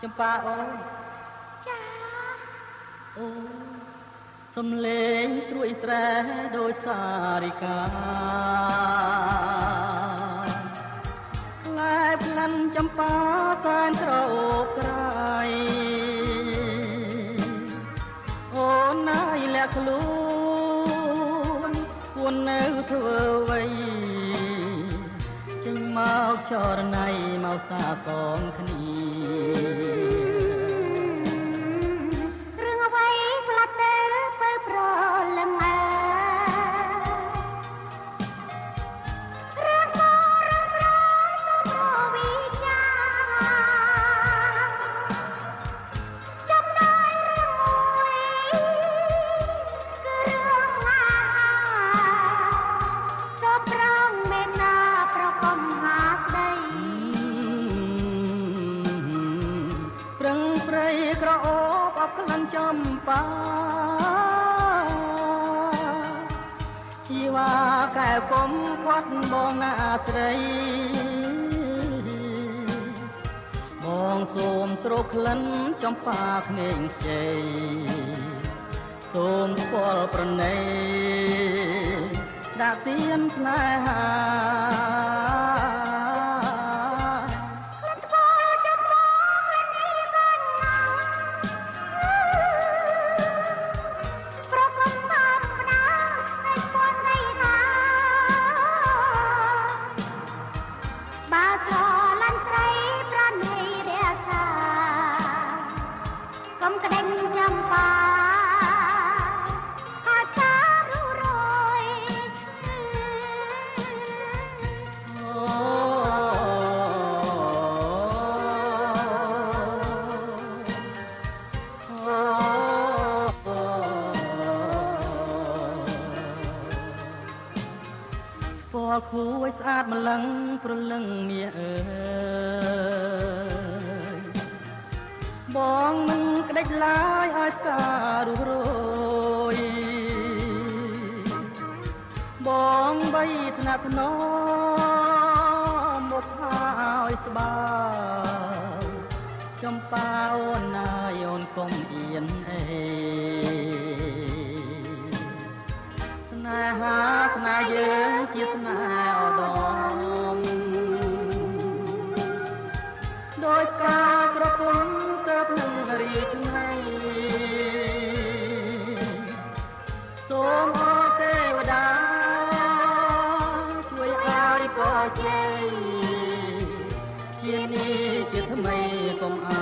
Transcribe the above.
ចម្ប៉ាអូនចាអូសំលេងត្រួយស្រែដោយសារិកាខ្លែផ្លាន់ចម្ប៉ាតែនក្រអូបក្រៃអូនណាយលាក់ខ្លួនគួននៅធ្វើអ្វីចេញមកចរណៃមកសាកងគ្នារឿងអ្វីផ្លាត់ទៅបើប្រលឹងអើរឿងមករឿងប្រទៅវិញ្ញាចំណាយរឿងមួយគឺរឿងណាទៅប្រងមេណាប្រកំហាក្ដីប្រឹងព្រៃក្រអូបអបក្លិនចំប៉ាជីវ៉ាកែពុំគាត់បងណាត្រីបងសូមទ្រក្លិនចំប៉ាក្មេងជ័យសូមស្គាល់ប្រណីដាក់ទៀនស្នេហាពណ៌ខួយស្អាតម្លឹងប្រលឹងមាអើយបងនឹងក្ដិចឡាយឲ្យស្ការរុះរយបងបីថ្នាក់ថ្នមមកឲ្យស្បើចំប៉ាអូនណាយអូនកុំអៀនអេស្នេហាស្នេហ៍យើងជាស្នេហ៍ឧត្តមដោយការប្រពន្ធទៅនឹងរីកឆ្នៃសូមអរទេវតាជួយឲ្យក៏ជ័យជានេះជាថ្មីកុំអា